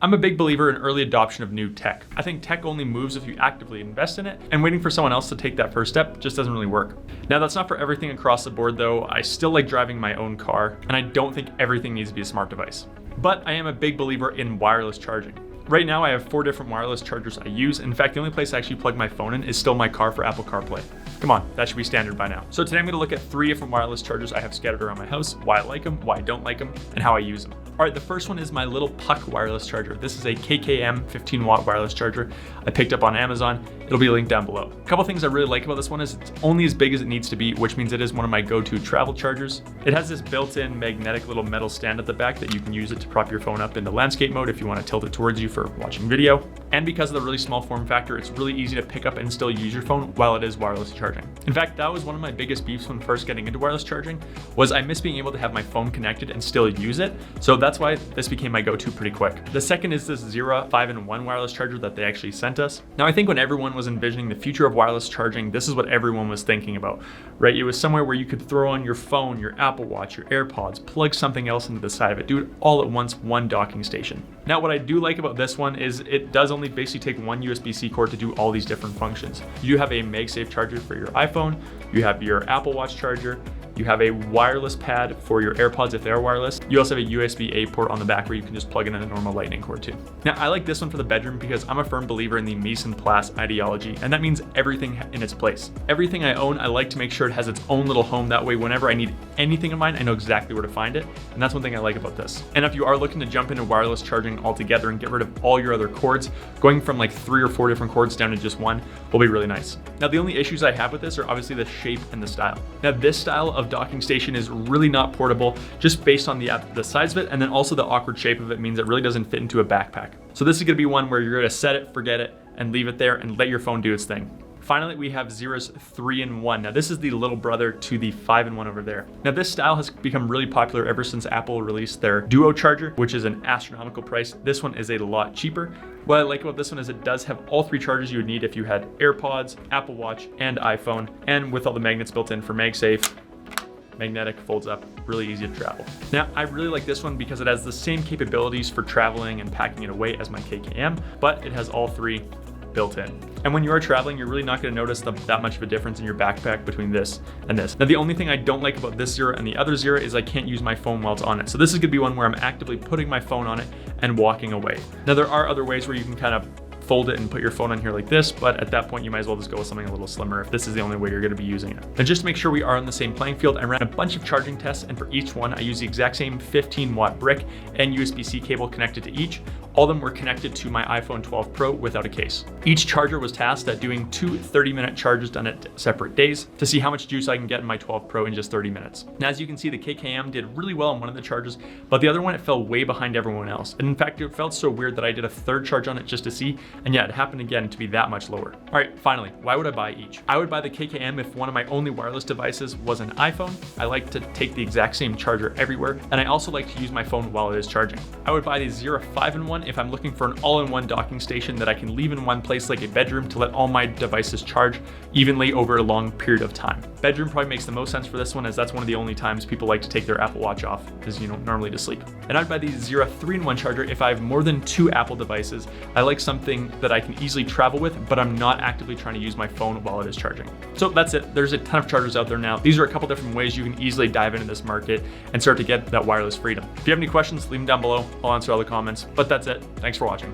I'm a big believer in early adoption of new tech. I think tech only moves if you actively invest in it, and waiting for someone else to take that first step just doesn't really work. Now, that's not for everything across the board though. I still like driving my own car, and I don't think everything needs to be a smart device. But I am a big believer in wireless charging. Right now I have 4 different wireless chargers I use. In fact, the only place I actually plug my phone in is still my car for Apple CarPlay. Come on, that should be standard by now. So today I'm gonna look at 3 different wireless chargers I have scattered around my house, why I like them, why I don't like them, and how I use them. All right, the first one is my little Puck wireless charger. This is a KKM 15 watt wireless charger I picked up on Amazon. It'll be linked down below. A couple things I really like about this one is it's only as big as it needs to be, which means it is one of my go-to travel chargers. It has this built-in magnetic little metal stand at the back that you can use it to prop your phone up into landscape mode if you want to tilt it towards you for watching video. And because of the really small form factor, it's really easy to pick up and still use your phone while it is wireless charging. In fact, that was one of my biggest beefs when first getting into wireless charging, was I miss being able to have my phone connected and still use it. So that's why this became my go-to pretty quick. The second is this Zera 5-in-1 wireless charger that they actually sent us. Now, I think when everyone was envisioning the future of wireless charging, this is what everyone was thinking about, right? It was somewhere where you could throw on your phone, your Apple Watch, your AirPods, plug something else into the side of it, do it all at once, one docking station. Now, what I do like about this one is it does only basically take one USB-C cord to do all these different functions. You have a MagSafe charger for your iPhone, you have your Apple Watch charger, you have a wireless pad for your AirPods if they are wireless. You also have a USB-A port on the back where you can just plug in a normal lightning cord too. Now, I like this one for the bedroom because I'm a firm believer in the mise en place ideology, and that means everything in its place. Everything I own, I like to make sure it has its own little home. That way, whenever I need anything of mine, I know exactly where to find it. And that's one thing I like about this. And if you are looking to jump into wireless charging altogether and get rid of all your other cords, going from like 3 or 4 different cords down to just one will be really nice. Now, the only issues I have with this are obviously the shape and the style. Now, this style of docking station is really not portable, just based on the size of it, and then also the awkward shape of it means it really doesn't fit into a backpack. So this is gonna be one where you're gonna set it, forget it, and leave it there and let your phone do its thing. Finally, we have Zera's 3-in-1. Now, this is the little brother to the 5-in-1 over there. Now, this style has become really popular ever since Apple released their Duo charger, which is an astronomical price. This one is a lot cheaper. What I like about this one is it does have all 3 chargers you would need if you had AirPods, Apple Watch, and iPhone, and with all the magnets built in for MagSafe. Magnetic, folds up, really easy to travel. Now, I really like this one because it has the same capabilities for traveling and packing it away as my KKM, but it has all 3 built in. And when you are traveling, you're really not gonna notice that much of a difference in your backpack between this and this. Now, the only thing I don't like about this Zera and the other Zera is I can't use my phone while it's on it. So this is gonna be one where I'm actively putting my phone on it and walking away. Now, there are other ways where you can kind of fold it and put your phone on here like this, but at that point you might as well just go with something a little slimmer if this is the only way you're gonna be using it. And just to make sure we are on the same playing field, I ran a bunch of charging tests, and for each one I used the exact same 15 watt brick and USB-C cable connected to each. All of them were connected to my iPhone 12 Pro without a case. Each charger was tasked at doing 2 30-minute charges done at separate days to see how much juice I can get in my 12 Pro in just 30 minutes. Now, as you can see, the KKM did really well on one of the charges, but the other one, it fell way behind everyone else. And in fact, it felt so weird that I did a 3rd charge on it just to see, and yeah, it happened again to be that much lower. All right, finally, why would I buy each? I would buy the KKM if one of my only wireless devices was an iPhone. I like to take the exact same charger everywhere, and I also like to use my phone while it is charging. I would buy the Zera 5-in-1 if I'm looking for an all-in-one docking station that I can leave in one place like a bedroom to let all my devices charge evenly over a long period of time. Bedroom probably makes the most sense for this one, as that's one of the only times people like to take their Apple Watch off, because normally to sleep. And I'd buy the Zera 3-in-1 charger if I have more than 2 Apple devices. I like something that I can easily travel with, but I'm not actively trying to use my phone while it is charging. So that's it. There's a ton of chargers out there now. These are a couple different ways you can easily dive into this market and start to get that wireless freedom. If you have any questions, leave them down below. I'll answer all the comments, but that's it. Thanks for watching.